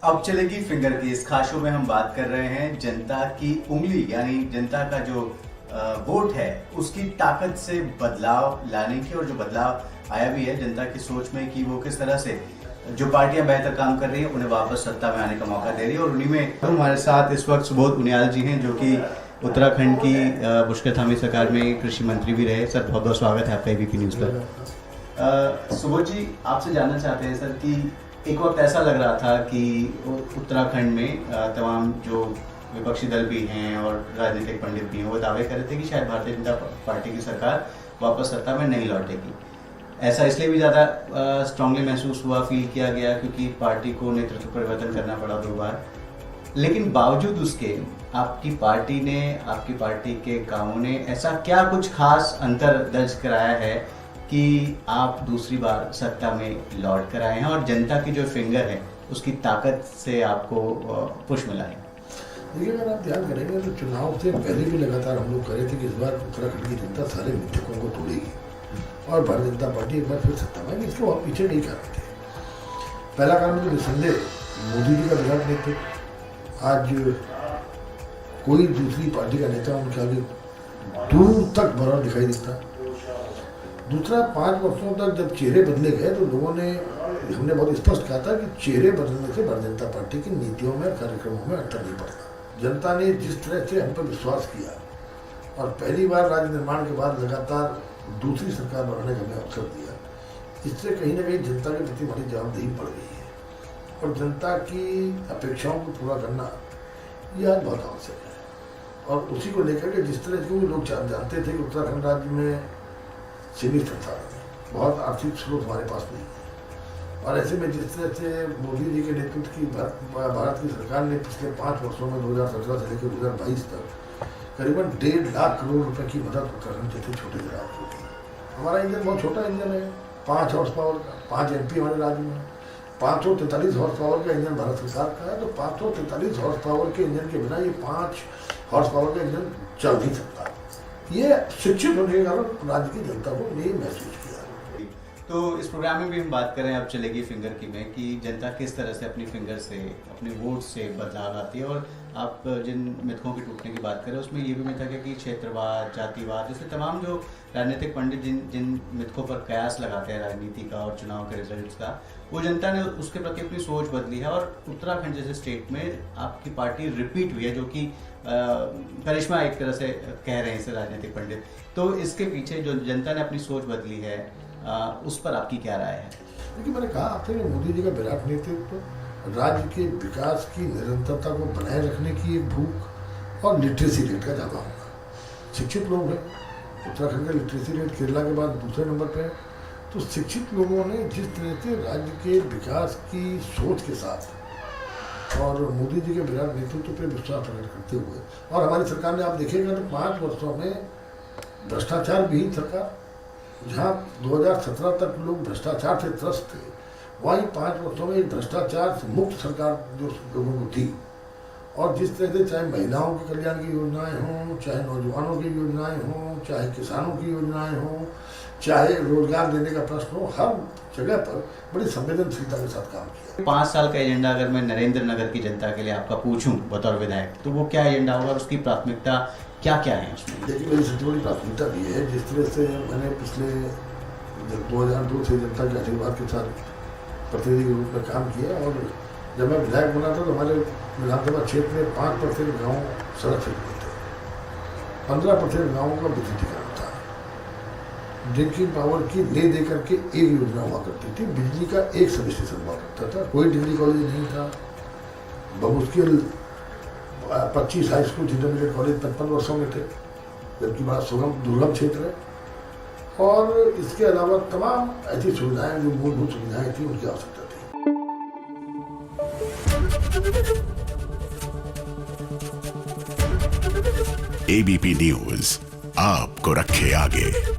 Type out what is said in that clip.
अब चलेगी फिंगर की। इस खास शो में हम बात कर रहे हैं जनता की उंगली यानी जनता का जो वोट है उसकी ताकत से बदलाव लाने की, और जो बदलाव आया भी है जनता की सोच में कि वो किस तरह से जो पार्टियां बेहतर काम कर रही हैं उन्हें वापस सत्ता में आने का मौका दे रही है। और उन्हीं में तो हमारे साथ इस वक्त सुबोध उनियाल जी हैं, जो कि उत्तराखंड की मुश्किल थामी सरकार में कृषि मंत्री भी रहे। सर, बहुत बहुत स्वागत है आपका एबीपी न्यूज़ पर। सुबोध जी, आपसे जानना चाहते हैं सर कि एक वक्त ऐसा लग रहा था कि उत्तराखंड में तमाम जो विपक्षी दल भी हैं और राजनीतिक पंडित भी हैं वो दावे कर रहे थे कि शायद भारतीय जनता पार्टी की सरकार वापस सत्ता में नहीं लौटेगी। ऐसा इसलिए भी ज़्यादा स्ट्रांगली महसूस हुआ, फील किया गया क्योंकि पार्टी को नेतृत्व परिवर्तन करना पड़ा 2 बार। लेकिन बावजूद उसके आपकी पार्टी ने, आपकी पार्टी के कामों ने ऐसा क्या कुछ खास अंतर दर्ज कराया है कि आप दूसरी बार सत्ता में लौट कर आए हैं और जनता की जो फिंगर है उसकी ताकत से आपको पुश मिला है? देखिए, अगर आप ध्यान करेंगे तो चुनाव से पहले भी लगातार हम लोग करे थे कि इस बार उत्तराखंड की जनता सारे मिथकों को तोड़ेगी और भारतीय जनता पार्टी एक बार फिर सत्ता में आएगी। इसके बहुत पीछे नहीं कारण थे। पहला कारण तो निस्संदेह मोदी जी का विराट नेतृत्व। आज कोई दूसरी पार्टी का नेता उनके आगे दूर तक बड़ा दिखाई देता। दूसरा, 5 वर्षों तक जब चेहरे बदले गए तो लोगों ने, हमने बहुत स्पष्ट कहा था कि चेहरे बदलने से भारतीय जनता पार्टी की नीतियों में, कार्यक्रमों में अंतर नहीं पड़ता। जनता ने जिस तरह से हम पर विश्वास किया और पहली बार राज्य निर्माण के बाद लगातार दूसरी सरकार बनाने का हमें अवसर दिया, इससे कहीं ना कहीं जनता के प्रति हमारी जवाबदेही बढ़ गई है और जनता की अपेक्षाओं को पूरा करना यह आज बहुत आवश्यक है। और उसी को लेकर के जिस तरह से लोग जानते थे कि उत्तराखंड राज्य में सीमित संसाधन है, बहुत आर्थिक स्रोत हमारे पास नहीं है, और ऐसे में जिस तरह से मोदी जी के नेतृत्व की भारत की सरकार ने पिछले 5 वर्षों में 2017 से लेकर 2022 तक करीबन 1.5 लाख करोड़ रुपए की मदद उत्तराखंड जैसे छोटे राज्य को दी। हमारा इंजन बहुत छोटा इंजन है, 5 हॉर्स पावर का, 5 MP हमारे राज्य में, 543 हॉर्स पावर का इंजन भारत सरकार का है। तो 543 हॉर्स पावर के इंजन के बिना ये 5 हॉर्स पावर का इंजन चल नहीं सकता। ये शिक्षित होने के कारण राज्य की जनता को ये महसूस किया। तो इस प्रोग्राम में भी हम बात करें अब चलेगी फिंगर की में कि जनता किस तरह से अपनी फिंगर से, अपने वोट से बदलाव लाती है। और आप जिन मिथकों के टूटने की बात करें उसमें ये भी मिथ है कि क्षेत्रवाद, जातिवाद, जैसे तमाम जो राजनीतिक पंडित जिन मिथकों पर कयास लगाते हैं राजनीति का और चुनाव के रिजल्ट्स का, वो जनता ने उसके प्रति अपनी सोच बदली है। और उत्तराखंड जैसे स्टेट में आपकी पार्टी रिपीट हुई है, जो कि करिश्मा एक तरह से कह रहे हैं इसे राजनीतिक पंडित। तो इसके पीछे जो जनता ने अपनी सोच बदली है उस पर आपकी क्या राय है? देखिए, मैंने कहा आपसे कि मोदी जी का विराट नेतृत्व, राज्य के विकास की निरंतरता को बनाए रखने की एक भूख और लिटरेसी रेट का ज़्यादा होना। शिक्षित लोग हैं, उत्तराखंड का लिटरेसी रेट केरला के बाद दूसरे नंबर पर है। तो शिक्षित लोगों ने जिस तरह से राज्य के विकास की सोच के साथ और मोदी जी के विराट नेतृत्व पर विश्वास प्रकट करते हुए, और हमारी सरकार ने, आप देखिएगा तो 5 वर्षों में भ्रष्टाचार विहीन सरकार, जहाँ 2017 तक लोग भ्रष्टाचार से त्रस्त थे, वहीं 5 वर्षों में एक भ्रष्टाचार से मुक्त सरकार जो लोगों को थी। और जिस तरह से चाहे महिलाओं के कल्याण की योजनाएं हों, चाहे नौजवानों की योजनाएं हों, चाहे किसानों की योजनाएं हों, चाहे रोजगार देने का प्रश्न हो, हर जगह पर बड़ी संवेदनशीलता के साथ काम किया। 5 साल का एजेंडा अगर मैं नरेंद्र नगर की जनता के लिए आपका पूछूं बतौर विधायक, तो वो क्या एजेंडा होगा, उसकी प्राथमिकता क्या क्या है उसमें? देखिए, मेरी सबसे बड़ी प्राथमिकता भी है, जिस तरह से मैंने पिछले 2002 से जनता के आशीर्वाद के साथ प्रतिनिधि के रूप में काम किया, और जब मैं विधायक बना था तो हमारे विधानसभा क्षेत्र में 5% गाँव सड़क से जुड़े थे, 15% गाँवों का विद्युतीकरण था, ड्रिंकिंग पावर की ले दे करके एक योजना हुआ करती थी, बिजली का एक सब स्टेशन हुआ करता था, कोई डिग्री कॉलेज नहीं था, बमुश्किल 25 हाई स्कूल इंटरमीडिएट कॉलेज 55 वर्षों में थे, जबकि बड़ा दुर्गम क्षेत्र है। और इसके अलावा तमाम ऐसी सुविधाएं जो मूलभूत सुविधाएं थी उनकी आवश्यकता थी। एबीपी न्यूज आपको रखे आगे।